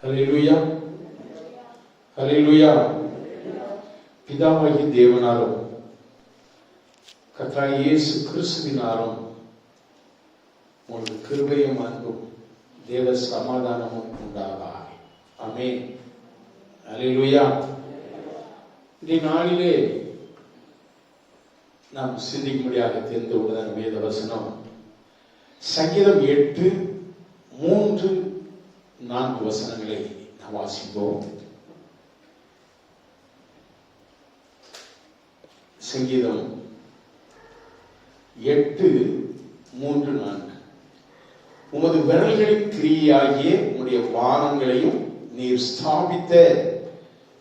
ஹல்லேலூயா, ஹல்லேலூயா. பிதாவாகிய தேவனாலும் கர்த்தராகிய இயேசு கிறிஸ்துவினாலும் உங்களுக்கு கிருபையும் அன்பும் தேவ சமாதானமும் உண்டாவதாக. ஆமென். ஹல்லேலூயா. இந்த நாளிலே நாம் சிந்திக்கும்படியாக தெரிந்து கொண்டதான வேத வசனம் சங்கீதம் 8:3-4 வசனங்களை நாம் வாசிப்போம். சங்கீதம் 8:3-4. உமது விரல்களின் கிரியாகிய உம்முடைய வானங்களையும் நீர் ஸ்தாபித்த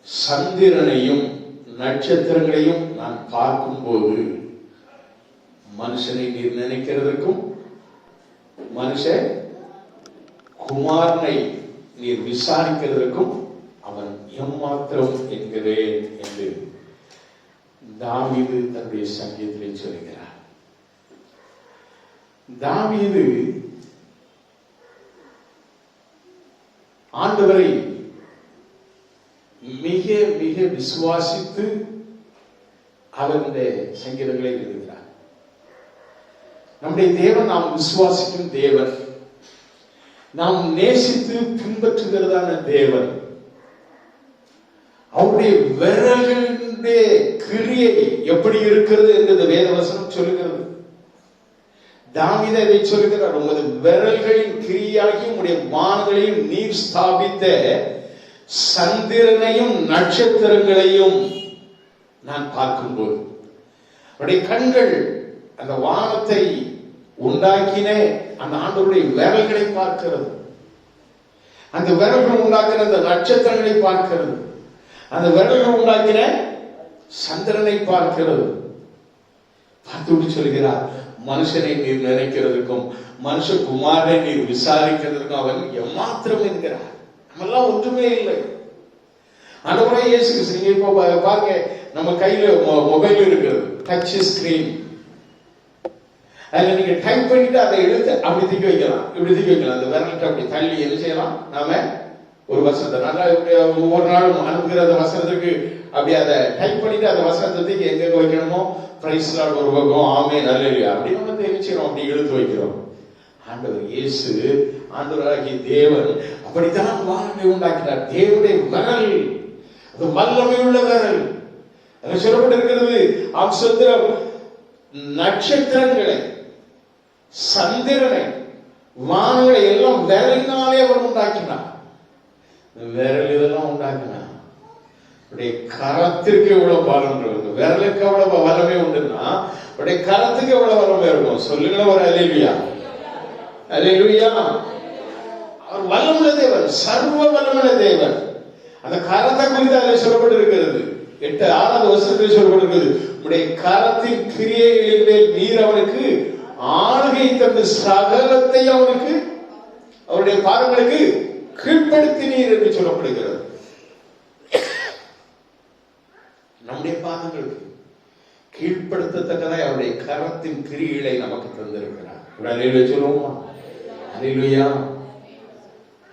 சந்திரனையும் நட்சத்திரங்களையும் நான் பார்க்கும்போது மனுஷனை நீர் நினைக்கிறதற்கும் மனுஷ குமாரனை நீர் விசாரிக்கிறதற்கும் அவன் எம்மாத்திரம் என்கிறேன் என்று தாவீது தன்னுடைய சங்கீதத்திலே சொல்கிறார். தாவீது ஆண்டவரை மிக மிக விசுவாசித்து அவர் இந்த சங்கீதங்களை எழுதுகிறார். நம்முடைய தேவன் நாம் விசுவாசிக்கும் தேவன், நாம் நேசித்து பின்பற்றுகிறதான தேவன். அவருடைய விரல்களுடைய கிரியை எப்படி இருக்கிறது என்று வேதவசனம் சொல்லுகிறது. தாவீது அதை சொல்லுகிறார். உமது விரல்களின் கிரியாகி உம்முடைய வானங்களையும் நீர் ஸ்தாபித்த சந்திரனையும் நட்சத்திரங்களையும் நான் பார்க்கும்போது, அவருடைய கண்கள் அந்த வானத்தை உண்டாக்கின அந்த ஆண்டவருடைய விரல்களை பார்க்கிறது, அந்த விரல்கள் உண்டாக்கின அந்த நட்சத்திரங்களை பார்க்கிறது, அந்த விரல்கள் உண்டாக்கின சந்திரனை பார்க்கிறது. பார்த்து சொல்கிறார், மனுஷனை நீர் நினைக்கிறதுக்கும் மனுஷகுமாரனை நீர் விசாரிக்கிறதுக்கும் அவன் எம்மாத்திரம் என்கிறார். நம்மெல்லாம் ஒன்றுமே இல்லை. ஆண்டவரே இயேசு கிறிஸ்து, நீங்க இப்போ பாருங்க, நம்ம கையில மொபைல் இருக்கிறது, டச் ஸ்கிரீன். அதுல நீங்க டைப் பண்ணிட்டு அதை எழுத்து அப்படி தூக்கி வைக்கலாம், இப்படி தூக்கி வைக்கலாம். அந்த விரலிட்டு அப்படி தள்ளி என்ன செய்யலாம், நாம ஒரு வசனத்தை நல்லா ஒவ்வொரு நாளும் அனுப்புகிற அந்த வசனத்துக்கு அப்படி அதை டைப் பண்ணிட்டு அந்த வசனத்தை தூக்கி எங்க வைக்கணுமோ, பிரைஸ் லார்ட் ஒரு பக்கம், ஆமென் அல்லேலூயா அப்படி நம்ம நினைச்சிரோம், அப்படி எழுத்து வைக்கிறோம். ஆண்டவர் இயேசு, ஆண்டவராகிய தேவன் அப்படித்தான் வானங்களை உண்டாக்கினார். தேவனுடைய விரல் அது வல்லமை உள்ள விரல். சொல்லப்பட்டிருக்கிறது, சந்திரம் நட்சத்திரங்களை சந்திரனை வானங்களை எல்லாம் விரலினாலே அவர் உண்டாக்கினார். விரல் இதெல்லாம் உண்டாக்கினார். கரத்திற்கு எவ்வளவு பலம் இருக்கு, விரலுக்கு எவ்வளவு வல்லமை உண்டுன்னா அவருடைய கரத்துக்கு எவ்வளவு வல்லமை இருக்கும். சொல்லுங்க ஒரு அல்லேலூயா, அல்லேலூயா. அவர் வல்லமுள்ள தேவன், சர்வ வல்லமுள்ள தேவன். அந்த கரத்தை குறித்து அதில் சொல்லப்பட்டிருக்கிறது. 8-6 வசனத்தில் சொல்லப்பட்டிருக்கிறது, உடைய கரத்தின் கிரியைகளின் மேல் நீர் அவனுக்கு ஆளுகை தந்து சகலத்தை அவனுக்கு அவருடைய பாதங்களுக்கு கீழ்ப்படுத்தினீர் என்று சொல்லப்படுகிறது. நம்முடைய பாதங்களுக்கு கீழ்ப்படுத்தத்தக்கதாய் அவருடைய கரத்தின் கிரிகளை நமக்கு தந்திருக்கிறார். அல்லேலூயா சொல்லுவோமா? அல்லேலூயா.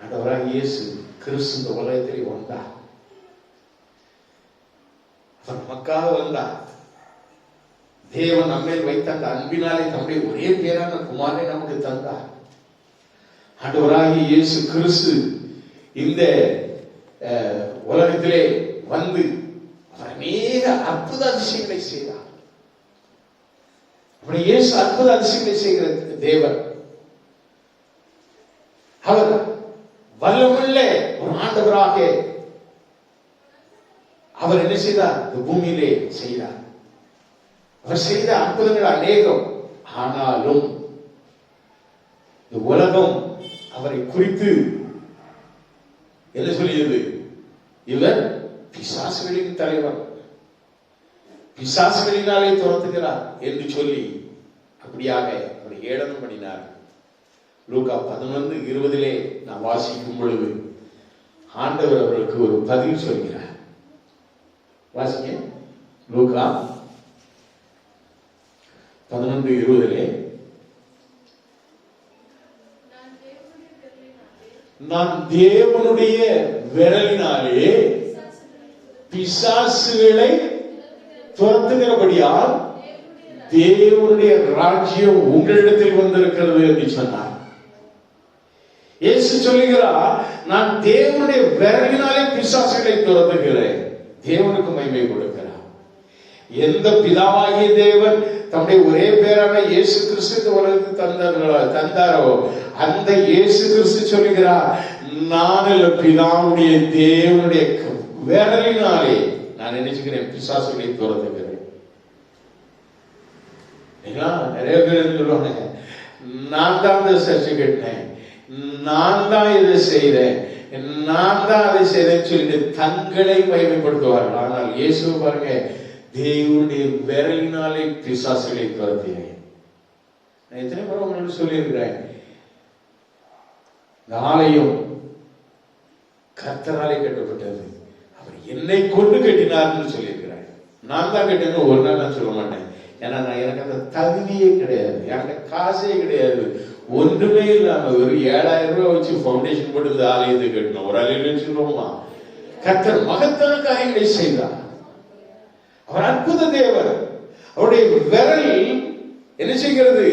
ஆண்டவராகிய இயேசு கிறிஸ்து இந்த உலகத்திலே வந்தார். அவர் நமக்காக வந்தார். தேவன் நம்மேல் வைத்த அந்த அன்பினாலே தம்முடைய ஒரே பேரான குமாரனை நமக்கு தந்தார். ஆண்டவராகிய இயேசு கிறிஸ்து இந்த உலகத்திலே வந்து அவர் அநேக அற்புத அதிசயங்களை செய்தார். அப்படி இயேசு அற்புத அதிசயங்களை செய்கிற தேவன். அவர் வல்லமுள்ள ஒரு ஆண்டவராக அவர் என்ன செய்தார், இந்த பூமியிலே செய்தார். அவர் செய்த அற்புதங்கள் அநேகம். ஆனாலும் இந்த உலகம் அவரை குறித்து என்ன சொல்லியது, இவர் பிசாசுகளின் தலைவர், பிசாசுகளினாலே துரத்துகிறார் என்று சொல்லி அப்படியாக அவரை ஏளனம் பண்ணினார். லூக்கா 11:20 நான் வாசிக்கும் பொழுது ஆண்டவர் அவர்களுக்கு ஒரு பதில் சொல்கிறார். வாசிங்க. லூக்கா 11:20 நான் தேவனுடைய விரலினாலே பிசாசுகளை துரத்துகிறபடியால் தேவனுடைய ராஜ்யம் உங்களிடத்தில் வந்திருக்கிறது என்று சொன்னார். இயேசு சொல்லுகிறார், நான் தேவனுடைய விரலினாலே பிசாசுகளை துரத்துகிறேன். தேவனுக்கு மகிமை கொடுக்கிறார். எந்த பிதாவாகிய தேவன் தம்முடைய ஒரே பேரான இயேசு கிறிஸ்து உலகத்துக்கு தந்தாரோ அந்த இயேசு கிறிஸ்து சொல்லுகிறார், நான் பிதாவுடைய தேவனுடைய விரலினாலே நான் நினைச்சுக்கிறேன் பிசாசுகளை துரத்துகிறேன். நிறைய பேர் சொல்லுவாங்க, நான் தான் இந்த சர்ச்சை கேட்டேன், நான் தான் இதை செய்தேன், நான் தான் அதை செய்தேன்னு சொல்லிட்டு தங்களை மகிமைப்படுத்துவார்கள். ஆனால் இயேசு பாருங்க, தேவனுடைய விரலினாலே பிசாசுகளை துரத்தினேன். நான் எத்தனை முறை உங்களுக்கு சொல்லியிருக்கிறேன், இந்த ஆலயம் கர்த்தராலே கட்டப்பட்டது, அவர் என்னை கொண்டு கட்டினார்னு சொல்லியிருக்கிறார். நான் தான் கட்டினேன்னு ஒரு நாள் நான் சொல்ல மாட்டேன். ஏன்னா எனக்கு அந்த தகுதியே கிடையாது, எனக்கு காசே கிடையாது, ஒன்றுமே இல்லாம ஒரு 7,000 ரூபாய் வச்சு பவுண்டேஷன் போட்டு இந்த ஆலயத்தை கட்டணும். ஒரு ஆலயம் சொல்லுவோமா? கர்த்தர் மகத்தான காரியங்களை செய்தார். அவர் அற்புத தேவர். அவருடைய விரல் என்ன செய்கிறது?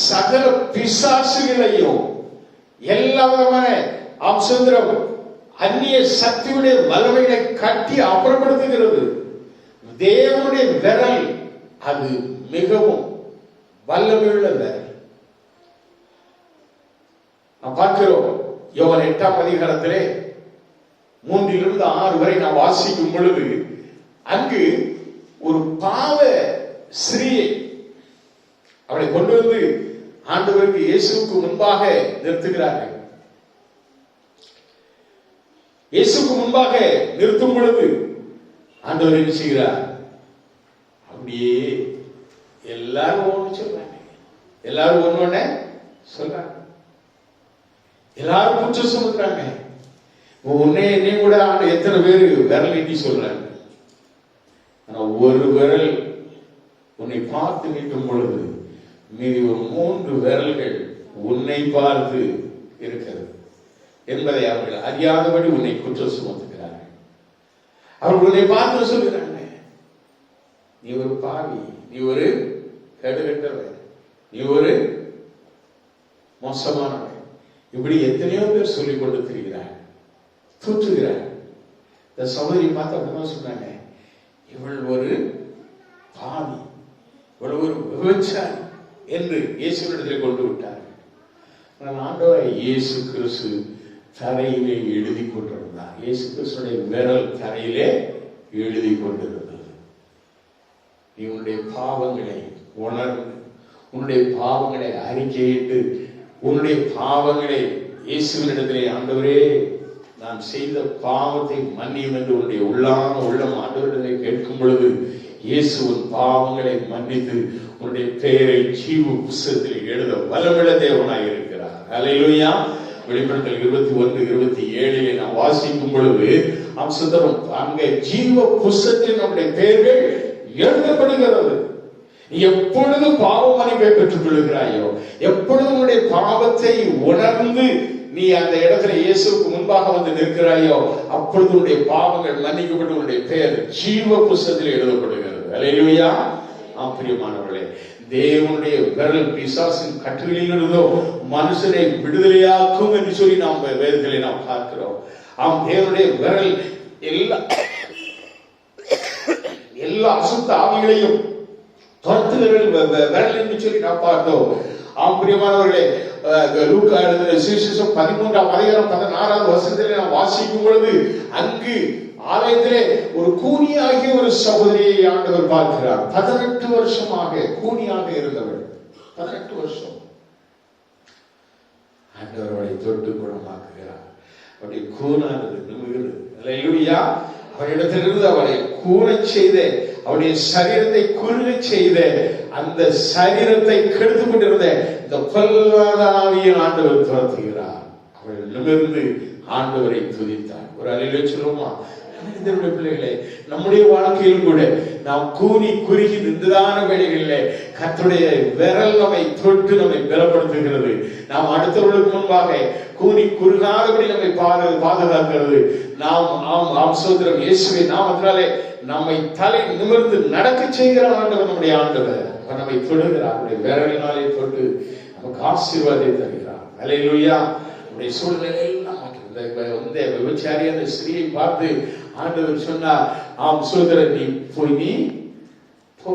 சகல பிசாசுகளையும் எல்லா விதமான அம்சந்திரம் அந்நிய சக்தியுடைய வல்லமைகளை கட்டி அப்புறப்படுத்துகிறது. தேவனுடைய விரல் அது மிகவும் வல்லமையுள்ள விரல். நாம் பார்க்கிறோம், யோவான் 8ஆம் அதிகாரத்திலே 3 to 6 வரை நாம் வாசிக்கும் பொழுது அங்கு ஒரு பாவ ஸ்திரீயை அவளை கொண்டு வந்து ஆண்டவருக்கு இயேசுவுக்கு முன்பாக நிறுத்துகிறார்கள். இயேசுக்கு முன்பாக நிறுத்தும் பொழுது ஆண்டவர் என்ன செய்கிறார்? அப்படியே எல்லாரும் ஒண்ணு சொல்றாங்க, எல்லாரும் ஒண்ணு சொல்றாங்க, எல்லாரும் குற்றம் சொல்றாங்க. உன்னை என்னை கூட எத்தனை பேர் விரல் நீட்டி சொல்றாங்க. ஆனா ஒரு விரல் உன்னை பார்த்து நீட்டும் பொழுது மீதி ஒரு 3 விரல்கள் உன்னை பார்த்து இருக்கிறது என்பதை அவர்கள் அறியாதபடி உன்னை குற்றம் சுமத்துகிறார்கள். அவர்கள் உன்னை பார்த்து சொல்கிறாங்க, நீ ஒரு பாவி, நீ ஒரு கெடுகட்டவன், நீ ஒரு மோசமானவன். இப்படி எத்தனையோ பேர் சொல்லிக் கொண்டு திரிகிறார், தூற்றுகிறார். இந்த சகோதரி பார்த்து அப்படிதான் சொன்னாங்க, இவள் ஒரு பாவி, இவள் ஒரு விபச்சாரி என்று இயேசுவிடத்தில் கொண்டு விட்டார்கள். ஆண்டவரை இயேசு கிறிஸ்து தரையிலே எழுதி கொண்டிருந்தார். இயேசு கிறிஸ்துடைய விரல் தரையிலே எழுதி கொண்டிருந்தது. நீ உன்னுடைய பாவங்களை உணர்ந்து, உன்னுடைய பாவங்களை அறிக்கையிட்டு, உன்னுடைய பாவங்களை இயேசுவினிடத்திலே, ஆண்டவரே நான் செய்த பாவத்தை மன்னியும் என்று உன்னுடைய உள்ளம் ஆண்டவரிடத்திலே கேட்கும் பொழுது இயேசு உன் பாவங்களை மன்னித்து உன்னுடைய பெயரை ஜீவ புஸ்தகத்தில் எழுத வல்லமுள்ள தேவனாய் இருக்கிறார். அல்லேலூயா. வெளிப்படுத்தல் 21:27 நாம் வாசிக்கும் பொழுது அம்சத்தரும் அங்கே ஜீவ புஸ்தகத்தில் நம்முடைய பெயர்கள் எழுதப்படுகிறது. நீ எப்பொழுது பாவ மன்னிப்பை பெற்றுக் கொள்கிறாயோ, எப்பொழுது உன்னுடைய பாவத்தை உணர்ந்து நீ அந்த இடத்துல இயேசுக்கு முன்பாக வந்து நிற்கிறாயோ, அப்பொழுது உன்னுடைய பாவங்கள் மன்னிக்கப்பட்டு உன்னுடைய பெயர் ஜீவ புஸ்தகத்தில் எழுதப்படுகிறது. அல்லேலூயா. பிரியமானவர்களே, தேவனுடைய விரல் பிசாசின் கட்டுகளிலிருந்தோ மனுஷனை விடுதலையாக்கும் என்று சொல்லி நாம் வேதத்திலே நாம் பார்க்கிறோம். தேவனுடைய விரல் எல்லா அசுத்த ஆவிகளையும் விரல் என்று சொல்லி நாம் பார்த்தோம். பிரியமானவர்களே, லூக்கா எழுதின சுவிசேஷம் 13ஆம் அதிகாரம் 16வது வசனத்திலே நாம் வாசிக்கும் பொழுது அங்கு ஆலயத்திலே ஒரு கூனியாகிய ஒரு சகோதரியை ஆண்டவர் பார்க்கிறார். 18 வருஷமாக கூனியாக இருந்தவள், 18 வருஷம். ஆண்டவர் அவளை தொட்டு குணமாக்குகிறார். அவருடைய கூனானது நிமிர்கிறது. அல்லேலூயா. அவரிடத்திலிருந்து அவளை கூறச் செய்த, அவருடைய சரீரத்தை குறுக செய்த, அந்த சரீரத்தை கெடுத்து கொண்டிருந்த இந்த பொல்லாத ஆவியை ஆண்டவர் துரத்துகிறார். அவள் நிமிர்ந்து ஆண்டவரை துதித்தார். ஒரு அல்லேலூயா சொல்லுமா? பிள்ளைகளே, நம்முடைய வாழ்க்கையில் கூட நாம் கூனி குறுகி நின்றுதான வேளைகளிலே கர்த்தருடைய விரல் நம்மை தொட்டு நம்மை பலப்படுத்துகிறது. நாம் அடுத்தவர்களுக்கு முன்பாக கூனி குறுகாதபடி நம்மை பாதுகாக்கிறது. நாம் சோதரம் இயேசுவின் நாமத்தினாலே நம்மை தலை நிமிர்ந்து நடக்க செய்கிற ஆண்டவர் நம்முடைய ஆண்டவர். நம்மை தொடுகிறார், அவருடைய விரலினாலே தொட்டு நமக்கு ஆசீர்வாதத்தை தருகிறார். அல்லேலூயா. நம்முடைய சூழ்நிலையில் இந்த விபச்சாரி அந்த ஸ்திரியை பார்த்து ஆண்டவர் சொன்னார், ஆம் சோதரன், நீ போ,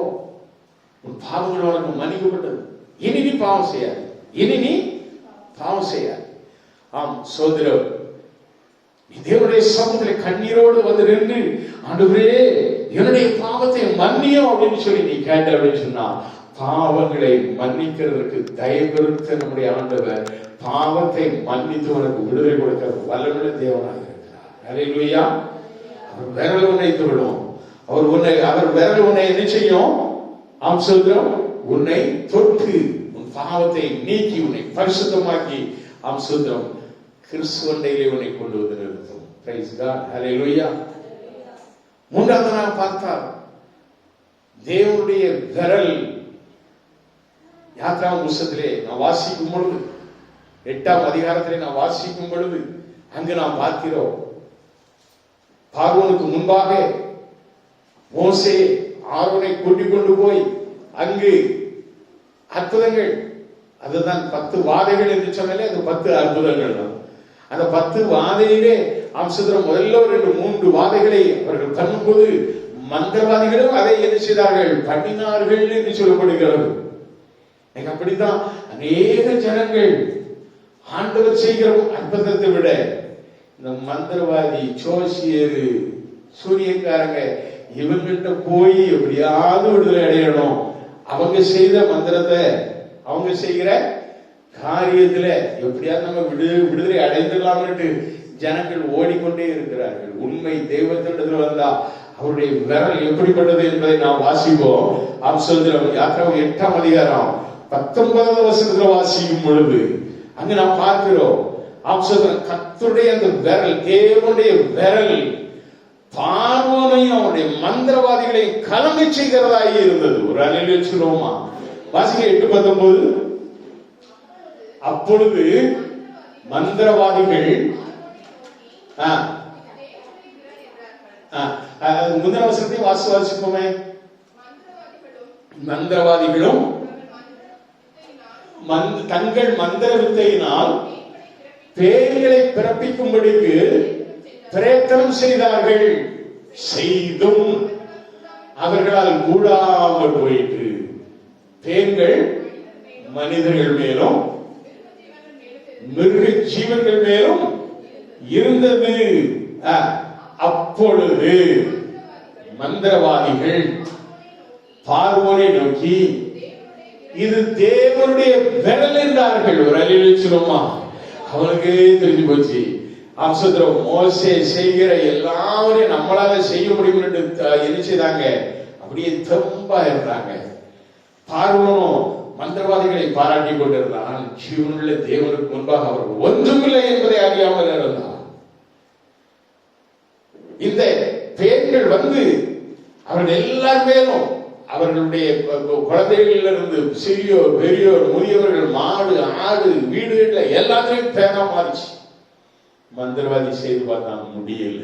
உன் பாவங்கள் உனக்கு மன்னிக்கப்பட்டது, இனி நீ பாவம் செய்யாது, இனி நீ பாவம் செய்யாது. ஆம் சோதரம், தேவனுடைய சமூகத்தில் கண்ணீரோடு வந்து நின்று, ஆண்டவரே என்னுடைய பாவத்தை மன்னியும் அப்படின்னு சொல்லி நீ கேட்ட அப்படின்னு சொன்னா, பாவங்களை மன்னிக்கிறதுக்கு தயவுறுத்த நம்முடைய ஆண்டவர் பாவத்தை மன்னித்து உனக்கு விடுதலை கொடுக்கிற வல்லமுள்ள தேவனாக இருக்கிறார். அல்லேலூயா. அவர் விரல் உன்னை தொடும். அவர் விரல் உன்னை என்ன செய்யும்? ஆம் சொல்கிறோம், உன்னை தொட்டு உன் பாவத்தை நீக்கி உன்னை பரிசுத்தமாக்கி ஆம் சொல்கிறோம் கிறிஸ்துவண்டையிலே உன்னை கொண்டு வந்து நிறுத்தும். Praise God. அல்லேலூயா. மூன்றாவது நான் பார்த்தால் தேவனுடைய விரல் யாத்ரா புஸ்தகத்திலே நான் வாசிக்கும் பொழுது, 8ஆம் அதிகாரத்திலே நான் வாசிக்கும் பொழுது அங்கு நாம் பார்க்கிறோம், பார்வோனுக்கு முன்பாக மோசே ஆரோனை கூட்டிக் கொண்டு போய் அங்கு அற்புதங்கள், அதுதான் 10 வாதைகள் என்று சொன்னாலே அது 10 அற்புதங்கள் தான். அந்த 10 வாதையிலே அம்சத்திரம் முதல்ல 2-3 வாதைகளை அவர்கள் பண்ணும்போது மந்திரவாதிகளும் அதை என்ன செய்தார்கள்? பண்ணினார்கள் என்று சொல்லப்படுகிறது. அப்படித்தான் அநேக ஜனங்கள் ஆண்டவர் செய்கிற அற்புதத்தை விட இந்த மந்திரவாதி, ஜோசியரு, சூரியக்காரங்க இவங்கிட்ட போய் எப்படியாவது விடுதலை அடையணும், அவங்க செய்த மந்திரத்தை, அவங்க செய்கிற காரியத்துல எப்படியாவது நம்ம விடுதலை அடைந்துடலாம்னு ஜனங்கள் ஓடிக்கொண்டே இருக்கிறார்கள். உண்மை தெய்வத்திடத்துல வந்தா அவருடைய விரல் எப்படிப்பட்டது என்பதை நாம் வாசிப்போம். சொல்கிறோம் யாத்திராவும் 8ஆம் அதிகாரம் 19வது வசனத்துல வாசிக்கும் பொழுது அங்கு நாம் பார்க்கிறோம், கர்த்தருடைய அந்த விரல், தேவனுடைய விரல் பார்வோனையும் அவருடைய மந்திரவாதிகளை கலங்க செய்கிறதாகி இருந்தது. ஒரு அலையில் சொல்லுவோமா? வாசிக்க 8:19. அப்பொழுது மந்திரவாதிகள் முந்தின வசனத்தை வாசிப்போமே. மந்திரவாதிகளும் தங்கள் மந்திர வித்தையினால் பேய்களை பிறப்பிக்கும்படிக்கு பிரயத்தனம் செய்தார்கள். செய்தும் அவர்களால் கூடாமல் போயிற்று. பேய்கள் மனிதர்கள் மேலும் மிருக ஜீவன்கள் மேலும் இருந்தது. அப்பொழுது மந்திரவாதிகள் பார்வோனை நோக்கி, இது தேவனுடைய விரல் என்றார்கள். ஒரு அலையில் சொல்லுமா, அவனுக்கே தெரிஞ்சு போச்சு. அம்சத்திரம் மோசே செய்கிற எல்லாரையும் நம்மளால செய்ய முடியும் என்று என்ன செய்தாங்க? அப்படியே தெம்பா இருந்தாங்க. பார்வோனும் மந்திரவாதிகளை பாராட்டி கொண்டிருந்தான். ஜீவனுள்ள தேவனுக்கு முன்பாக அவர் ஒன்றுமில்லை என்பதை அறியாமல் இருந்தார். இந்த பேய்கள் வந்து அவர்கள் எல்லாருமேலும் அவர்களுடைய குழந்தைகளிலிருந்து சிறியோர், பெரியோர், முதியவர்கள், மாடு, ஆடு, வீடுகள்ல எல்லாத்தையும் பேரா மாறிச்சு. மந்திரவாதி செய்து பார்த்தா முடியல.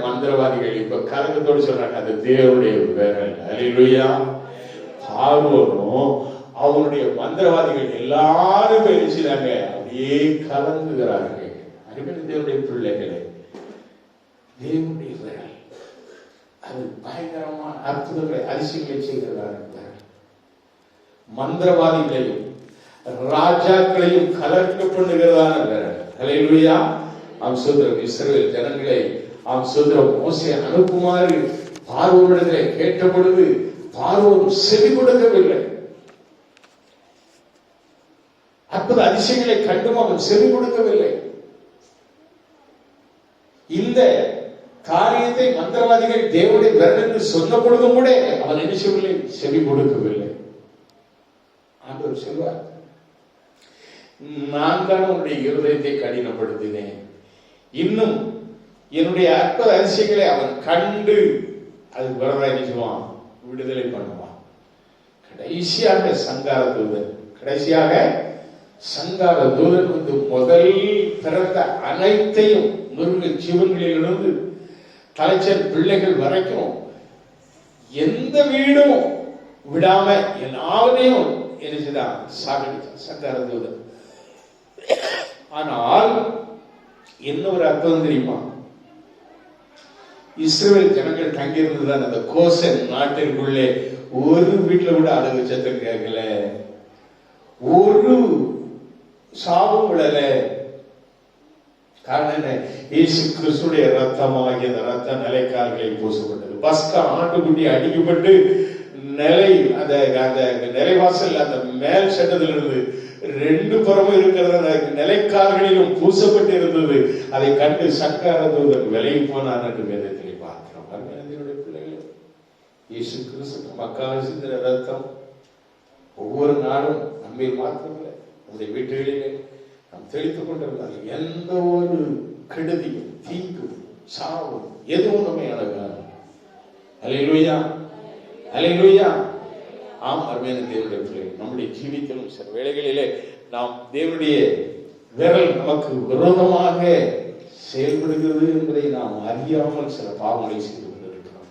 மந்திரவாதிகள் இப்ப கலங்கத்தோடு சொல்றாங்க, அது தேவனுடைய விரல். அல்லேலூயா. பார்வோனும் அவனுடைய மந்திரவாதிகள் எல்லாரும் பேசினாங்க, அப்படியே கலங்குகிறார்கள். தேவனுடைய பிள்ளைகளே, தேவனுடைய விரல் அது பயங்கரமான அற்புதங்களை, அதிசயங்களை செய்கிறார்கள். மந்திரவாதிகளையும் ராஜாக்களையும் கலக்க பண்ணுகிறதான விரல். அல்லேலூயா. இஸ்ரவேல் ஜனங்களை மோசே அனுப்புமாறு பார்வோனிடத்திலே கேட்ட பொழுது பார்வோன் செவி கொடுக்கவில்லை. அற்புத அதிசயங்களை கண்டும் அவன் செவி கொடுக்கவில்லை. இந்த காரியத்தை மந்திரவாதிகள் தேவனுடைய விரல் என்று சொன்ன பொழுதும் கூட அவன் என்ன செய்யவில்லை? செவி கொடுக்கவில்லை. ஆண்டவர் சொல்வார், நான் தான் உன்னுடைய இருதயத்தை கடினப்படுத்தினேன், இன்னும் என்னுடைய அற்புத அதிசயங்களை அவன் கண்டு அதுக்கு பிறகு என்ன செய்வான்? விடுதலை பண்ணுவான். கடைசியாக சங்கார தூதன் வந்து முதல் பிறந்த அனைத்தையும் மிருக ஜீவன்களிலிருந்து தலைச்சர் பிள்ளைகள் வரைக்கும் எந்த வீடும் விடாம எல்லாவரையும் என்ன செய்தான்? சாகடித்தான் சங்கார தூதன். ஆனால் என்ன ஒரு அர்த்தம் தெரியுமா? இஸ்ரவேல் ஜனங்கள் தங்கியிருந்ததான் அந்த கோசன் நாட்டிற்குள்ளே ஒரு வீட்டுல கூட அழகு சத்தம் கேட்கல, ஒரு சாவும் விடல. காரணம் என்ன? இயேசு கிறிஸ்துடைய ரத்தமாகிய அந்த ரத்த நிலைக்கால்களில் பூசப்பட்டது. பஸ்கா ஆட்டுக்குட்டி அடிக்கப்பட்டு அந்த நிலைவாசல் அந்த மேல் சட்டத்திலிருந்து ரெண்டு புறமும் இருக்கிற நிலைக்கால்களிலும் பூசப்பட்டு இருந்தது. அதை கண்டு சங்கார தூதன் விலகி போனான் என்று வேதத்திலே பார்க்கிறோம். அருமையானவருடைய பிள்ளைகளே, இயேசு கிறிஸ்து நமக்காக சிந்தின ரத்தம் ஒவ்வொரு நாளும் நம்மை மாற்றவில்லை, நம்முடைய வீட்டுகளிலே நாம் தெளித்துக் கொண்டிருந்தால் எந்த ஒரு கெடுதியும் தீங்கும் சாவும் எதுவும் நம்மை அழகாது. அல்லேலூயா, அல்லேலூயா. ஆம், அருமையான தேவனுடைய பிள்ளை, நம்முடைய ஜீவித்தலும் சில வேளைகளிலே நாம் தேவனுடைய விரல் நமக்கு விரோதமாக செயல்படுகிறது என்பதை நாம் அறியாமல் சில பாவங்களை செய்து கொண்டிருக்கிறோம்,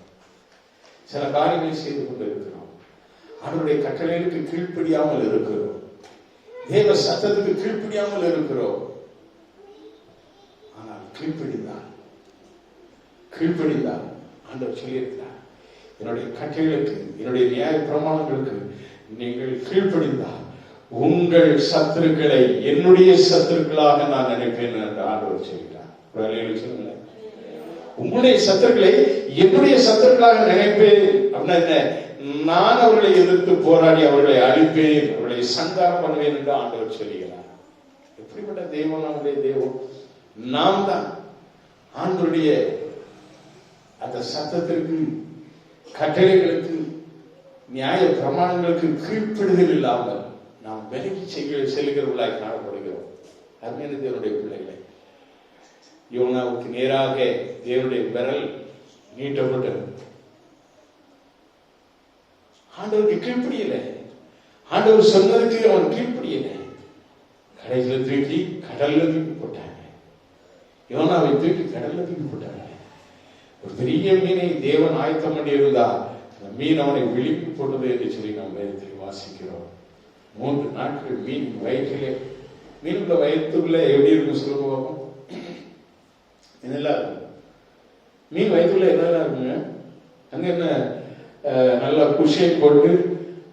சில காரியங்களை செய்து கொண்டிருக்கிறோம். அவருடைய கட்டளைகளுக்கு கீழ்ப்படியாமல் இருக்கிறோம், தேவ சத்தத்துக்கு கீழ்ப்படியாமல் இருக்கிறோம். ஆனால் கீழ்ப்படிந்தால் ஆண்டவர் சொல்லியிருக்கிறார், என்னுடைய கட்டளைகளுக்கு என்னுடைய நியாய பிரமாணங்களுக்கு நீங்கள் கீழ்ப்படிந்தால் உங்கள் சத்துருக்களை என்னுடைய சத்துருக்களாக நான் நினைப்பேன் என்று ஆண்டவர் சொல்கிறார். சொல்லுங்களேன், உங்களுடைய சத்துருக்களை என்னுடைய சத்துருக்களாக நினைப்பேன் அப்படின்னா என்ன? நான் அவர்களை எதிர்த்து போராடி அவர்களை அழிப்பேன், அவர்களை சங்காரம் பண்ணுவேன் என்று ஆண்டவர் சொல்கிறார். எப்படிப்பட்ட தெய்வம் நம்முடைய தெய்வம்? நாம் தான் ஆண்டவருடைய அந்த சத்தத்திற்கு, கட்டளைகளுக்கு, நியாய பிரமாணங்களுக்கு கீழ்ப்படுதல் இல்லாமல் நாம் விலகி செல்கிறவர்களாய் காணப்படுகிறோம். அருமையான தேவனுடைய பிள்ளைகளை, யோனாவுக்கு நேராக தேவனுடைய விரல் நீட்டப்பட்டது. ஆண்டவருக்கு கீழ்ப்படியல, ஆண்டவர் சொன்னதுக்கு அவன் கீழ்ப்படியல. கடைசியில தூக்கி கடல்ல தூக்கி போட்டாங்க, யோனாவை தூக்கி கடல்ல தூக்கி போட்டாங்க. ஒரு பெரிய மீனை தேவன் ஆயத்தம் பண்ணி இருந்தா அந்த மீன் அவனை விழுப்பி போட்டது என்று சொல்லி நாம் வேதத்தில் வாசிக்கிறோம். 3 நாட்கள் மீன் வயிற்றிலே, மீனுள்ள வயிற்றுக்குள்ள எப்படி இருக்கும் சொல்லுவோம்? என்னெல்லாம் இருக்கும்? மீன் வயிற்றுக்குள்ள என்னெல்லாம் இருக்குங்க? அங்க என்ன நல்லா குஷியை போட்டு,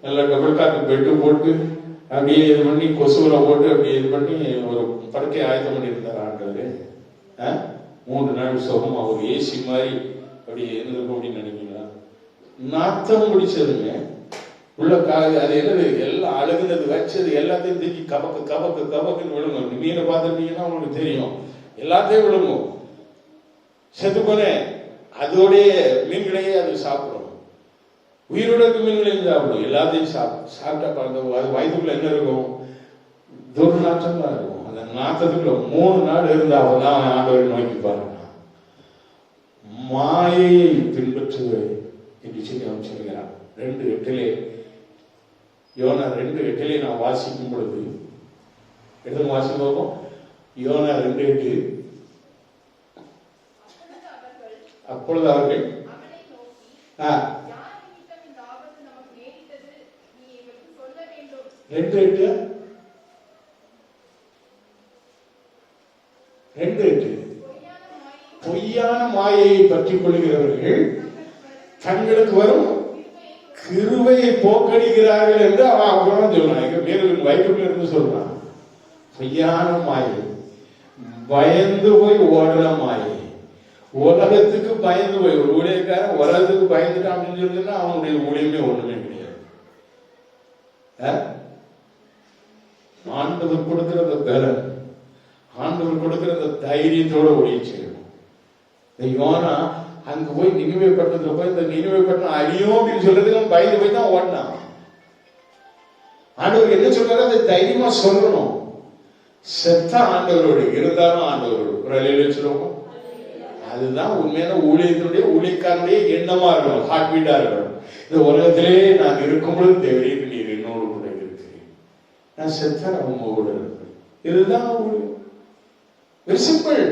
நல்லா டபுள் காட்டு பெட்டு போட்டு, அப்படியே இது பண்ணி கொசுவலை போட்டு அப்படியே இது பண்ணி ஒரு படுக்கை ஆயத்தம் பண்ணி இருந்தார் ஆண்டவர். 3 நாள் சுகமா ஒரு ஏசி மாதிரி அப்படி இருந்திருக்கும் அப்படின்னு நினைக்கிறீங்களா? நாத்தம் முடிச்சதுங்க உள்ள அது என்னது எல்லாம் அழுகுனது வச்சது எல்லாத்தையும் தூக்கி கபக்குன்னு விழுங்கும். மீனை பார்த்துட்டீங்கன்னா உங்களுக்கு தெரியும், எல்லாத்தையும் விழுங்கும். செத்து போனேன் அதோடைய மீன்களையே அது சாப்பிடும், உயிரோட மீன்களையும் சாப்பிடும், எல்லாத்தையும் சாப்பிட்டா அது வயதுக்குள்ள என்ன இருக்கும்? துர்நாற்றம் தான் இருக்கும். அந்த நாத்தத்துக்குள்ள 3 நாள் இருந்தால்தான் ஆண்டவரை நோக்கி பாருங்க. மாயையை பின்பற்றுவது என்று சொல்லி அவன் சொல்கிறான். 2:8 யோனா 2:8 நான் வாசிக்கும் பொழுது எடுத்து வாசிப்போம். யோனா 2:8 அப்பொழுது அவர்கள் 2:8 பொய்யான மாயையை பற்றிக் கொள்கிறவர்கள் தங்களுக்கு வரும் கிருபையை போக்கடிக்கிறார்கள் என்று அவன் அப்புறம் சொன்னாங்க. மேலும் வயிற்றுக்குள்ள இருந்து சொல்றான். பொய்யான மாயை, பயந்து போய் ஓடுற மாயை, உலகத்துக்கு பயந்து போய் ஒரு ஊழியக்காரன் உலகத்துக்கு பயந்துட்டான் அப்படின்னு சொல்லிட்டுன்னா அவனுடைய ஊழியமே ஒண்ணுமே கிடையாது. ஆண்டவர் கொடுக்கிற அந்த பலன், ஆண்டவர் கொடுக்கிற அந்த தைரியத்தோட ஊழியம் செய்யணும். யோனா அங்க போய் நினைவே பட்டணத்துல போய் இந்த நினைவே பட்டணம் அழியும் அப்படின்னு சொல்றதுக்கு பயந்து போய் தான் ஓடினான். ஆண்டவர் என்ன சொல்றாரு அதை தைரியமா சொல்லணும். செத்த ஆண்டவரோடு இருந்தாலும் ஆண்டவரோடு ஒரு அலையில சொல்லுவோம். அதுதான் உண்மையான ஊழியத்தினுடைய ஊழியக்காரனுடைய எண்ணமா இருக்கணும், ஹார்ட் பீட்டா இருக்கணும். இந்த உலகத்திலே நான் இருக்கும் பொழுது தேவரே நீர் என்னோடு கூட இருக்கிறேன், நான் செத்த நம்ம கூட இருக்கிறேன். இதுதான் ஊழியம். Very simple.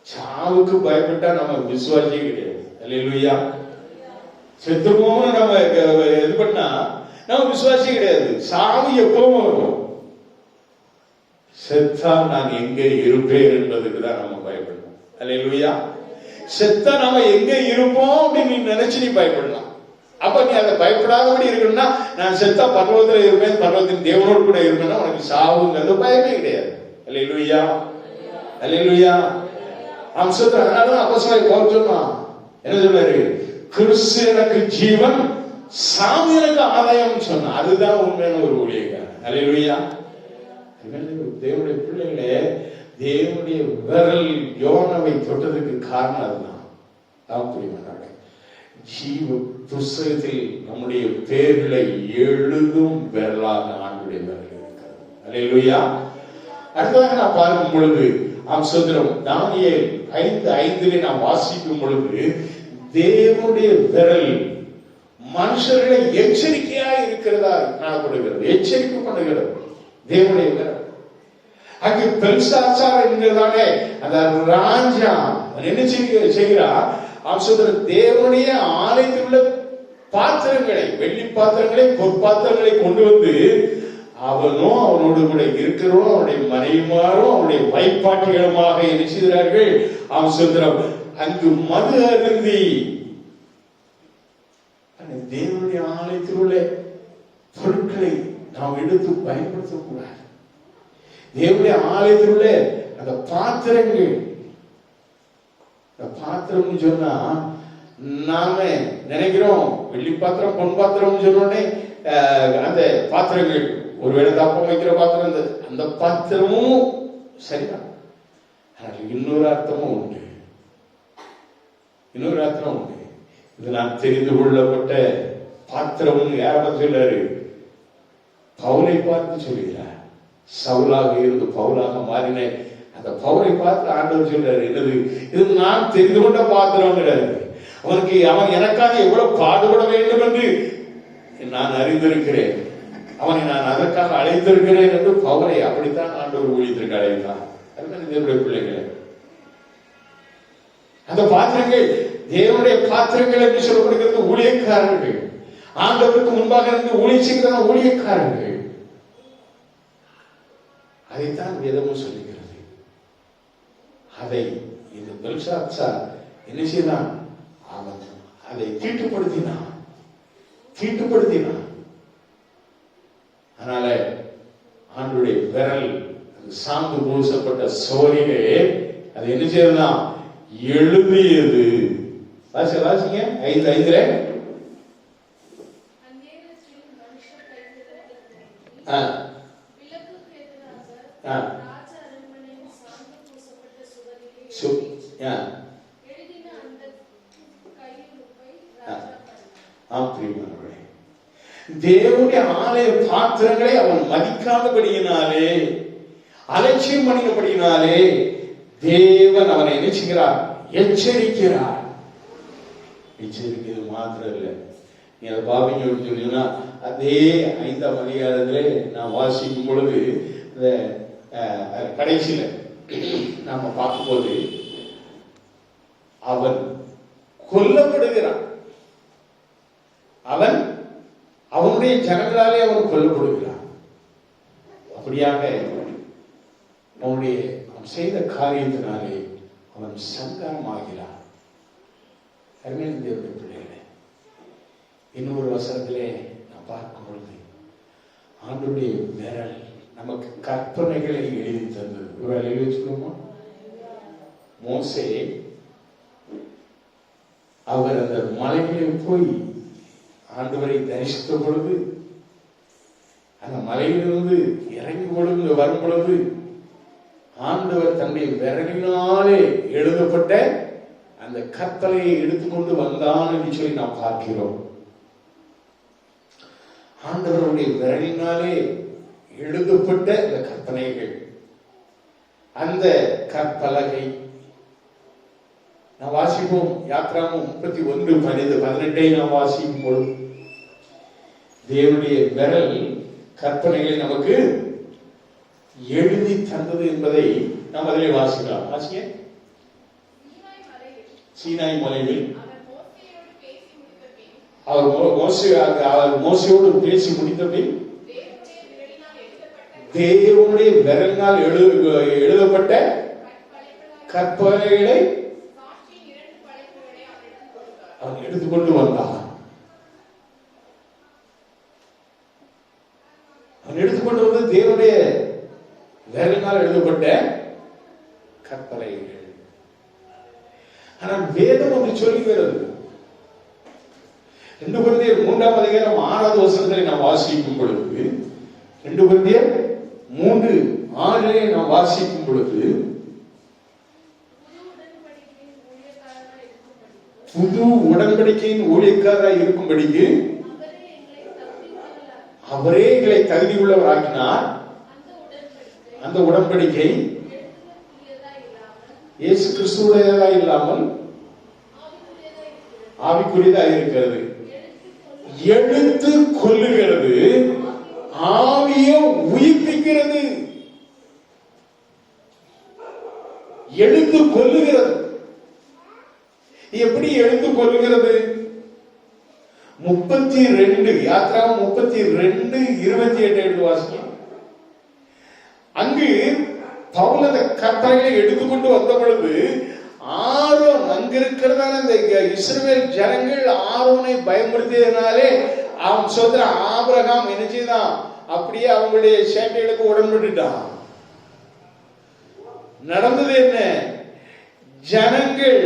சாவுக்கு பயப்பட்டா நம்ம விசுவாசியே கிடையாது. அல்லேலூயா. செத்துருவோம்னு நம்ம இது பண்ணா நம்ம விசுவாசி கிடையாது. சாவு எப்பவும் வரும். செத்தா நான் எங்க இருப்பேன் என்பதுக்கு தான் நம்ம பயப்படணும். அல்லேலூயா. செத்தா நாம எங்க இருப்போம் அப்படின்னு நீ நினைச்சு நீ பயப்படலாம். அப்ப நீ அதை பயப்படாதபடி இருக்கணும்னா, நான் செத்தா பர்வத்தில் இருப்பேன், பர்வத்தின் தேவனோடு கூட இருப்பேன்னா உனக்கு சாவுங்கிறது பயமே கிடையாது. அல்லேலூயா. அல்லேலூயா. அதனால அப்போஸ்தலன் பவுல் சொன்னான், என்ன சொன்னாரு? கிறிஸ்து எனக்கு ஜீவன், சாவு எனக்கு ஆதாயம் சொன்ன. அதுதான் உண்மையான ஒரு ஊழியக்காரன். அல்லேலூயா. தேவனுடைய பிள்ளைகளே, தேவனுடைய விரல் யோனாவை தொட்டதுக்கு காரணம் அதுதான். ஜீவ புஸ்தகத்தில் நம்முடைய பேர்களை எழுதும் விரலாக ஆண்டுடைய விரல் இருக்கிறது. அல்லேலூயா. அடுத்ததாக நான் பார்க்கும் பொழுது சோதரம் தானியேல் 5:5 நாம் வாசிக்கும் பொழுது தேவனுடைய விரல் மனுஷர்களை எச்சரிக்கையா இருக்கிறதா காணப்படுகிறது, எச்சரிக்கை பண்ணுகிறது. தேவனுடைய விரல் அங்கு பெல்சாத்சார் என்கிறதானே அந்த ராஜா என்ன செய்கிறார்? தேவனுடைய ஆலயத்தில் உள்ள பாத்திரங்களை, வெள்ளி பாத்திரங்களை, பொற்பாத்திரங்களை கொண்டு வந்து அவனும் அவனோடு கூட இருக்கிறவனும் அவனுடைய மனைவிமாரும் அவனுடைய வைப்பாட்டிகளுமாக என்ன செய்கிறார்கள்? அங்கு மது அருந்தி தேவனுடைய ஆலயத்தில் உள்ள பொருட்களை நாம் எடுத்து பயன்படுத்தக்கூடாது. தேவனுடைய ஆலயத்தில் உள்ள அந்த பாத்திரங்கள், பாத்திரம் சொன்னா நாம நினைக்கிறோம் வெள்ளி பாத்திரம், பொன் பாத்திரம் சொன்னோடனே அந்த பாத்திரங்கள், ஒருவேளை தப்பம் வைக்கிற பாத்திரம், அந்த பாத்திரமும் சரிதான். இன்னொரு அர்த்தமும் உண்டு, இன்னொரு அர்த்தம் உண்டு. இது நான் தெரிந்து கொள்ளப்பட்ட பாத்திரம். யார சொல்றாரு? பவுலை பார்த்து சொல்லுகிறார். சவுலாக இருந்து பவுலாக மாறின அந்த பவுலை பார்த்து ஆண்டவர் சொல்றாரு, என்னது இது? நான் தெரிந்து கொண்ட பாத்திரம்ங்கிறாரு. அவன் எனக்காக எவ்வளவு பாடுபட வேண்டும் என்று நான் அறிந்திருக்கிறேன், அவனை நான் அதற்காக அழைத்திருக்கிறேன் என்று பவுலை அப்படித்தான் ஆண்டவர் ஊழியத்திற்கு அழைத்தான். தேவனுடைய பிள்ளைகளை, அந்த பாத்திரங்கள் தேவனுடைய பாத்திரங்கள் என்று சொல்லப்படுகிறது. ஊழியக்காரர்கள், ஆண்டவருக்கு முன்பாக இருந்து ஊழியர் ஊழியக்காரர்கள். அதைத்தான் வேதமும் சொல்லுகிறது. அதை இந்த பெல்சாத்சார் என்ன செய்தான்? அவன் அதை தீட்டுப்படுத்தினான். அதனால ஆண்டுடைய விரல் சாந்து பூசப்பட்ட சோரிலே அது என்ன செய்யலாம்? எழுதியது. வாசிங்க 5:5. தேவனுடைய ஆலய பாத்திரங்களை அவன் மதிக்காதபடியினாலே, அலட்சியம் பண்ணினபடியினாலே தேவன் அவனை என்ன செய்கிறார்? எச்சரிக்கிறார். எச்சரிக்கிறது மாத்திரம் இல்லை, நீ அதை பாபிங்க சொன்னீங்கன்னா அதே 5ஆம் அதிகாரத்திலே நான் வாசிக்கும் பொழுது கடைசியில நாம பார்க்கும்போது அவன் கொல்லப்படுகிறான். அவனுடைய ஜனங்களாலே அவன் கொல்லப்படுகிறான். அப்படியாக அவன் செய்த காரியத்தினாலே அவன் சங்காரமாகிறான். தேவனுடைய பிள்ளைகளே, இன்னொரு வசனத்திலே நான் பார்க்கும் பொழுது ஆண்டவருடைய விரல் நமக்கு கற்பனைகளை எழுதி தந்தது. ஒரு எழுதி வச்சுக்கோமா? மோசே அவர் அந்த மலைகளில் போய் ஆண்டவரை தரிசித்த பொழுது, அந்த மலையிலிருந்து இறங்கி பொழுது வரும் பொழுது ஆண்டவர் தன்னுடைய விரலினாலே எழுதப்பட்ட அந்த கற்பனையை எடுத்துக்கொண்டு வந்தான் என்று சொல்லி நாம் பார்க்கிறோம். ஆண்டவருடைய விரலினாலே எழுதப்பட்ட இந்த கற்பனைகள், அந்த கற்பலகை, நான் வாசிப்போம். யாத்ராகமம் 31:18 நாம் வாசிக்கும் பொழுது தேவனுடைய விரல் கற்பனைகளை நமக்கு எழுதி தந்தது என்பதை நாம் அதிலே வாசிக்கலாம். வாசிக்க. சீனாய் மலையில் அவர் மோசையோடு பேசி முடித்த பின் தேவனுடைய விரலினால் எழுதப்பட்ட கற்பனைகளை அவன் எடுத்துக்கொண்டு வந்தான். அவன் எடுத்துக்கொண்டு வந்து தேவனுடைய விரலினால் எழுதப்பட்ட கற்பனைகள். ஆனால் வேதம் ஒன்று சொல்லுகிறது. 2 கொரிந்தியர் 3:6 நாம் வாசிக்கும் பொழுது 2 கொரிந்தியர் 3:6 நாம் வாசிக்கும் பொழுது புது உடன்படிக்கையின் ஊழியக்காரராய் இருக்கும்படிக்கு அவரே எங்களை தகுதி உள்ளவராக்கினார். அந்த உடன்படிக்கை இயேசு கிறிஸ்துவுடையதா இல்லாமல் ஆவிக்குரியதா இருக்கிறது. எழுத்து கொல்லுகிறது, ஆவியை உயிர்ப்பிக்கிறது. எழுத்து கொல்லுகிறது. எப்படி எழுத்து கொல்லுகிறது? 32 யாத்ராகமம் 32:28 எடுத்து வாசிக்கலாம். அங்கு பவுல் அந்த கற்பனைகளை எடுத்துக்கொண்டு வந்த பொழுது ஆரோன் அங்க இருக்கிறதான இந்த இஸ்ரவேல் ஜனங்கள் ஆரோனை பயமுறுத்தியதுனாலே அவன் சொல்ற ஆபிரகாம் என்ன செய்தான்? அப்படியே அவங்களுடைய சேட்டைகளுக்கு உடன்பட்டுட்டான். நடந்தது என்ன? ஜனங்கள்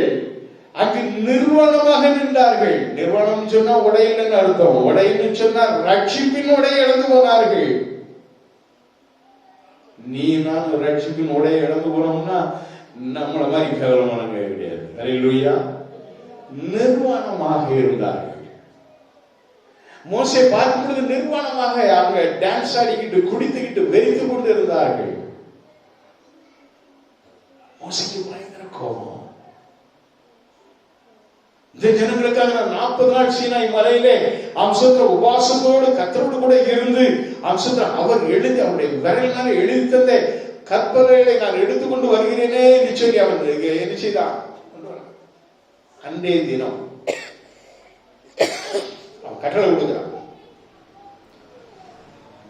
அங்கு நிர்வாணமாக நின்றார்கள். நிர்வாணம் சொன்னா உடையில்னு அர்த்தம். உடையின்னு சொன்னா ரட்சிப்பின் உடை இழந்து போனார்கள். நீ நான் ரட்சிப்பின் உடைய இழந்து போனோம்னா நம்மள மாதிரி கேவலமானவங்க கிடையாது. அல்லேலூயா. நிர்வாணமாக இருந்தார்கள். மோசே பார்க்கும் பொழுது நிர்வாணமாக அவங்க டான்ஸ் ஆடிக்கிட்டு குடித்துக்கிட்டு வெறித்து கொண்டு இருந்தார்கள். மோசேக்கு பயங்கர கோபம். இந்த ஜனங்களுக்காக 40 நாள் சீனாய் மலையிலே அம்சத்திர உபாசத்தோடு கர்த்தரோடு கூட இருந்து அம்சத்திர அவர் எழுதி அவருடைய விரலினால எழுதி தந்த கற்பனைகளை நான் எடுத்துக்கொண்டு வருகிறேனே என்று சொல்லி அவன் என்ன செய்தான்? அன்றைய தினம் அவன் கட்டளை கொடுக்கிறான்.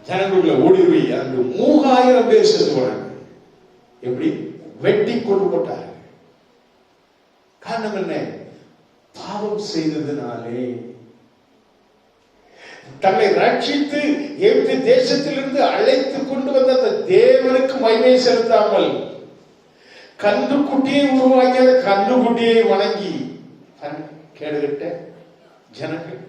ஜனங்களுக்குள்ள ஓடிவி அந்த 3000 பேர் செத்து போனாங்க. எப்படி? வெட்டி கொண்டு போட்டார்கள். காரணம் என்ன? பாவம் செய்ததினாலே. தன்னை ரட்சித்து எகிப்து தேசத்திலிருந்து அழைத்து கொண்டு வந்த அந்த தேவனுக்கு மகிமை செலுத்தாமல் கன்றுக்குட்டியை உருவாக்கிய கன்றுக்குட்டியை வணங்கி கேடுகட்ட ஜனங்கள்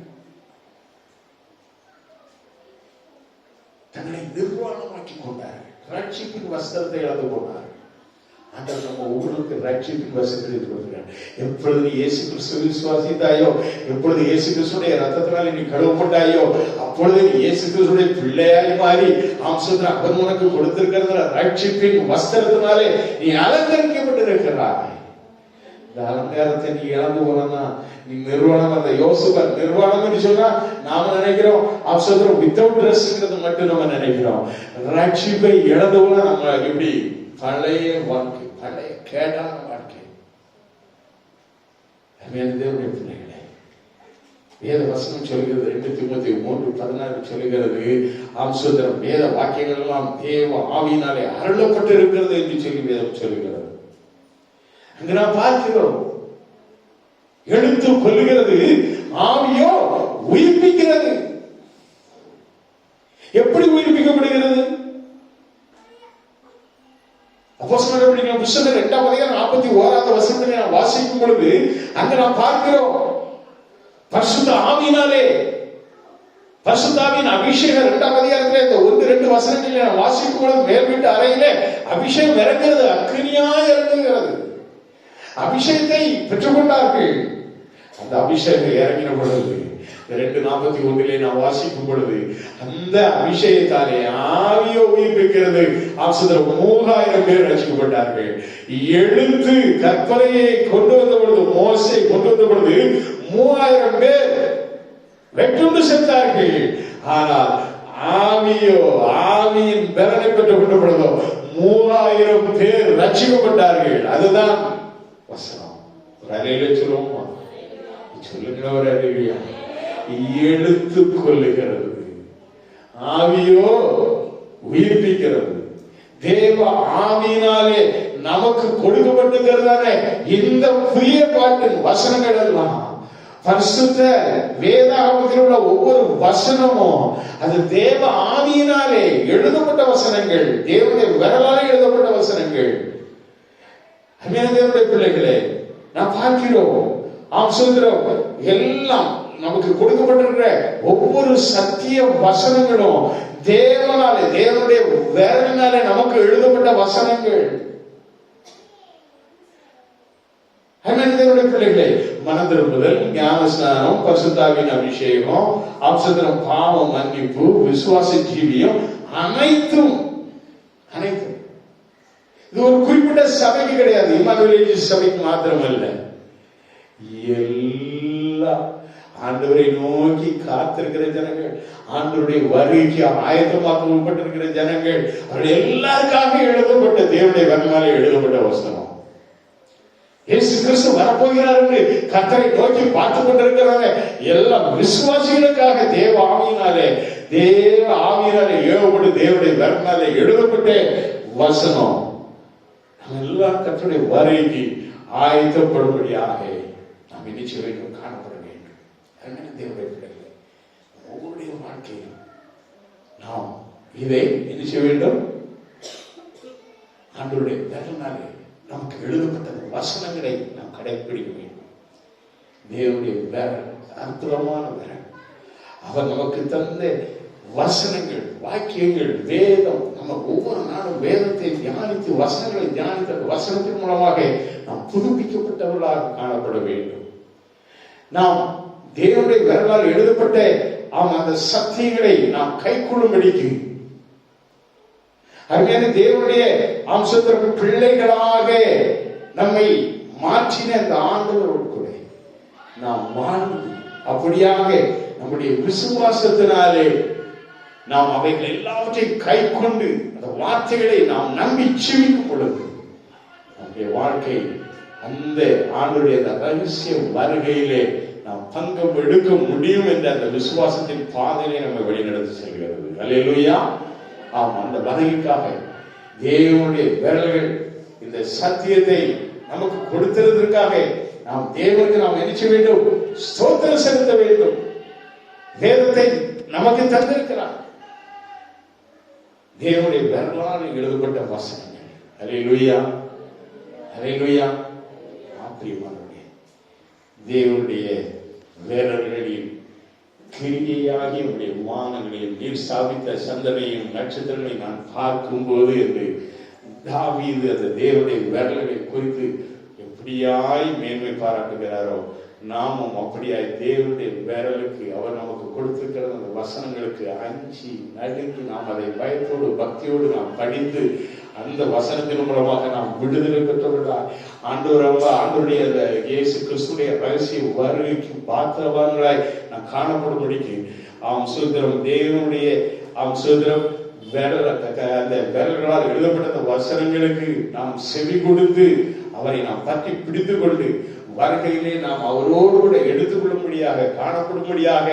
தங்களை நிர்வாணமாக்கி கொண்டார்கள். ரட்சிப்பின் வஸ்திரத்தை இழந்து போனார்கள். ஆண்டவர் நம்ம ஒவ்வொருவருக்கு ரட்சிப்பின் வசனத்தை கொடுக்கிறார். எப்பொழுது நீ இயேசு கிறிஸ்துவை விசுவாசித்தாயோ, எப்பொழுது இயேசு கிறிஸ்துடைய ரத்தத்தினால நீ கழுவப்பட்டாயோ, அப்பொழுது நீ இயேசு கிறிஸ்துடைய பிள்ளையாய் மாறி ஆம்சத்துல அவர் உனக்கு கொடுத்திருக்கிற ரட்சிப்பின் வஸ்திரத்தினாலே நீ அலங்கரிக்கப்பட்டிருக்கிறாய். இந்த அலங்காரத்தை நீ இழந்து போனா நீ நிர்வாணம். அந்த யோசுவ நிர்வாணம் சொன்னா நாம நினைக்கிறோம் ஆம்சத்துல வித்தவுட் ட்ரெஸ்ங்கிறது மட்டும் நம்ம நினைக்கிறோம். ரட்சிப்பை இழந்து போனா நம்ம எப்படி பழைய வாழ்க்கை, பழைய கேடான வாழ்க்கை. தேவனுடைய பிள்ளைகளே, வேத வசனம் சொல்கிறது 2 தீமோத்தேயு 3:16 சொல்லுகிறது ஆம்சோதரம் வேத வாக்கியங்கள் எல்லாம் தேவ ஆவியினாலே அருளப்பட்டு இருக்கிறது என்று சொல்லி வேதம் சொல்லுகிறது. அங்கு நாம் பார்க்கிறோம் எழுத்து கொல்லுகிறது, ஆவியோ உயிர்ப்பிக்கிறது. எப்படி உயிர்ப்பிக்கப்படுகிறது? அப்போஸ்தலர் புத்தகம் 2:41 நாம் வாசிக்கும் பொழுது அங்க நாம் பார்க்கிறோம் பரிசுத்த ஆவியினாலே, பரிசுத்த ஆவியின் அபிஷேகம் 2 இந்த 1-2 வசனங்களில் நாம் வாசிக்கும் பொழுது மேல் வீட்டு அறையிலே அபிஷேகம் இறங்குகிறது, அக்கினியாய் இறங்குகிறது. அபிஷேகத்தை பெற்றுக்கொண்டார்கள். அந்த அபிஷேகம் இறங்கின பொழுது 2:41 நான் வாசிக்கும் பொழுது அந்த அபிஷேகத்தாலே ஆவியை உயிர்ப்பிக்கிறது. 3000 பேர் ரட்சிக்கப்பட்டார்கள். எழுத்து கற்பனையை கொண்டு வந்த பொழுது, மோசே கொண்டு வந்த பொழுது 3000 பேர் வெட்டுண்டு சென்றார்கள். ஆனால் ஆவியின் பலனை பெற்றுக் கொண்ட பொழுதோ 3000 பேர் ரட்சிக்கப்பட்டார்கள். அதுதான் வசனம். ஒரு அறையில சொல்லுவோமா? சொல்லுங்க ஒரு அறையா. எழுத்து கொள்ளுகிறது, ஆவியோ உயிர்ப்பிக்கிறது. தேவ ஆவியினாலே நமக்கு கொடுக்கப்பட்டிருக்கிறதானே இந்த புதிய பாட்டின் வசனங்கள் எல்லாம், பரிசுத்த வேதாகமத்தில் உள்ள ஒவ்வொரு வசனமும் அது தேவ ஆவியினாலே எழுதப்பட்ட வசனங்கள், தேவனுடைய விரலாலே எழுதப்பட்ட வசனங்கள். தேவனுடைய பிள்ளைகளே, நான் பார்க்கிறோம், சொல்கிறோம், எல்லாம் நமக்கு கொடுக்கப்பட்டிருக்கிற ஒவ்வொரு சத்திய வசனங்களும் தேவனாலே, தேவனுடைய விரலினாலே நமக்கு எழுதப்பட்ட வசனங்கள். தேவனுடைய பிள்ளைகளே, மனம் திரும்புதல், ஞானஸ்நானம், பரிசுத்தாவின் அபிஷேகம், அவசரம், பாவ மன்னிப்பு, விசுவாச ஜீவியம், அனைத்தும் இது ஒரு குறிப்பிட்ட சபைக்கு கிடையாது. இம்மானுவேல் சபைக்கு மாத்திரமல்ல, எல்லா ஆண்டவரை நோக்கி காத்திருக்கிற ஜனங்கள், ஆண்டவருடைய வருகைக்கு ஆயத்தமாக்கப்பட்டிருக்கிற ஜனங்கள், அவருடைய எல்லாருக்காக எழுதப்பட்ட தேவனுடைய வரலாறு எழுதப்பட்ட வசனம். இயேசு கிறிஸ்து வரப்போகிறார் என்று கர்த்தரை நோக்கி பார்த்து கொண்டிருக்கிறாங்க. எல்லா விசுவாசிகளுக்காக தேவ ஆவியினாலே ஏவப்பட்டு தேவனுடைய வரலாறு எழுதப்பட்ட வசனம். எல்லாம் கர்த்தருடைய வருகைக்கு ஆயத்தப்படும்படியாக நாம் நிச்சய வேண்டும், காணப்பட வேண்டும். தேவனுடைய பிள்ளைகளை, ஒவ்வொருடைய வாழ்க்கையில் நாம் இதை நிச்சய வேண்டும். ஆண்டவருடைய வரலாறு நமக்கு எழுதப்பட்ட வசனங்களை நாம் கடைபிடிக்க வேண்டும். தேவனுடைய விரல் அற்புதமான விரல். அவர் நமக்கு தந்த வசனங்கள், வாக்கியங்கள், வேதம். நம்ம ஒவ்வொரு நாளும் வேதத்தை தியானித்து, வசனங்களை தியானித்த வசனத்தின் மூலமாக நாம் புதுப்பிக்கப்பட்டவர்களாக காணப்பட வேண்டும். நாம் தேவனுடைய விரலால் எழுதப்பட்ட அந்த சத்தியங்களை நாம் கை கொள்ளும்படிக்கு அருமையான தேவனுடைய அம்சத்திற்கு பிள்ளைகளாக நம்மை மாற்றின அந்த ஆண்டவரோடு கூட நாம் வாழ்ந்து, அப்படியாக நம்முடைய விசுவாசத்தினாலே நாம் அவைகள் எல்லாவற்றையும் கை கொண்டு அந்த வார்த்தைகளை நாம் நம்பி ஜீவிக்கும் பொழுது நம்முடைய வாழ்க்கை அந்த ஆண்டவருடைய அந்த ரகசிய வருகையிலே நாம் பங்கம் எடுக்க முடியும் என்ற அந்த விசுவாசத்தின் பாதையிலே நம்ம வழிநடத்தி செல்கிறது. அல்லேலூயா. ஆம், அந்த வருகைக்காக தேவனுடைய விரல்கள் இந்த சத்தியத்தை நமக்கு கொடுத்திருந்ததற்காக நாம் தேவனுக்கு நாம் நினைச்ச வேண்டும், ஸ்தோத்திரம் செலுத்த வேண்டும். வேதத்தை நமக்கு தந்திருக்கிறார். தேவனுடைய விரலால் எழுதப்பட்ட வசனங்கள். அல்லேலூயா, அல்லேலூயா. பிரியமானவர்களே, தேவனுடைய விரல்களில் கிரியையாகி உடைய வானங்களையும் நீர் ஸ்தாபித்த சந்தனையும் நட்சத்திரங்களையும் நான் பார்க்கும் போது என்று தாவீது அந்த தேவனுடைய விரல்களை குறித்து எப்படியாய் மேன்மை பாராட்டுகிறாரோ, நாமும் அப்படியாய் தேவனுடைய விரலுக்கு அவர் நமக்கு கொடுத்திருக்கிற அந்த வசனங்களுக்கு அஞ்சி நடுங்கி நாம் அதை பயத்தோடு பக்தியோடு நாம் படித்து அந்த வசனத்தின் மூலமாக நாம் விடுதலை பெற்றவர்களாய் ஆண்டவருடைய அந்த இயேசு கிறிஸ்துடைய ரகசிய வருகைக்கு பாத்திரவான்களாய் நாம் காணப்படும்படிக்கு சுதந்திரம் தேவனுடைய சுதந்திரம் அந்த விரல்களால் எழுதப்பட்ட அந்த வசனங்களுக்கு நாம் செவி கொடுத்து அவரை நாம் பற்றி பிடித்துக் கொண்டு வருகையிலே நாம் அவரோடு கூட எடுத்துக்கொள்ளும்படியாக காணப்படும்படியாக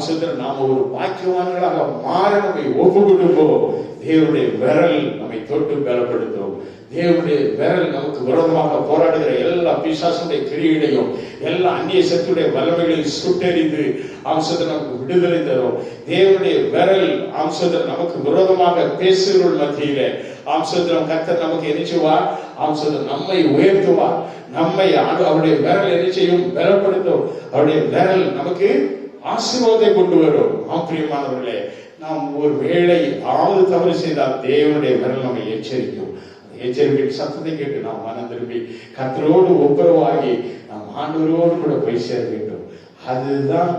சுதந்திரம் நாம் ஒரு பாக்கியவான்களாக மாற நம்மை ஒப்பு கொடுப்போம். தேவனுடைய விரல் நம்மை தொட்டு பலப்படுத்தும். தேவனுடைய விரல் நமக்கு விரோதமாக போராடுகிற எல்லா பிசாசுடைய கிரியைகளையும் எல்லா அந்நிய சக்தியுடைய வல்லமைகளையும் சுட்டெரிந்து நமக்கு விடுதலை தரும். தேவனுடைய விரல் நமக்கு விரோதமாக பேசுகிறவர்கள் மத்தியில கர்த்தர் நமக்கு என்ன செய்வார்? நம்மை உயர்த்துவார். நம்மை அவருடைய விரல் என்ன செய்யும்? பலப்படுத்தும். அவருடைய விரல் நமக்கு ஆசீர்வாதத்தை கொண்டு வரும். பிரியமானவர்களே, நாம் ஒரு வேளை ஆவது தவறு செய்தால் தேவனுடைய விரல் நம்மை எச்சரிக்கும். எச்சரிப்பின் சத்தத்தை கேட்டு நாம் மனம் திரும்பி கர்த்தரோடு ஒப்புரவாகி நாம் ஆண்டவரோடு கூட போய் சேர வேண்டும். அதுதான்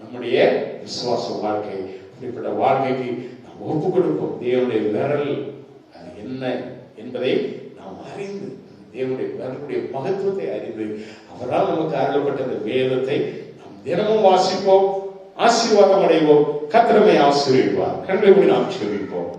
நம்முடைய விசுவாச வாழ்க்கை. இப்படிப்பட்ட வாழ்க்கைக்கு நாம் ஒப்பு கொடுப்போம். தேவனுடைய விரல் அது என்ன என்பதை நாம் அறிந்து, தேவனுடைய விரலுடைய மகத்துவத்தை அறிந்து, அவரால் நமக்கு அருளப்பட்ட இந்த வேதத்தை நாம் தினமும் வாசிப்போம், ஆசீர்வாதம் அடைவோம். கர்த்தர் நம்மை ஆசீர்வதிப்பார். கண்களை மூடி நாம் ஜெபிப்போம்.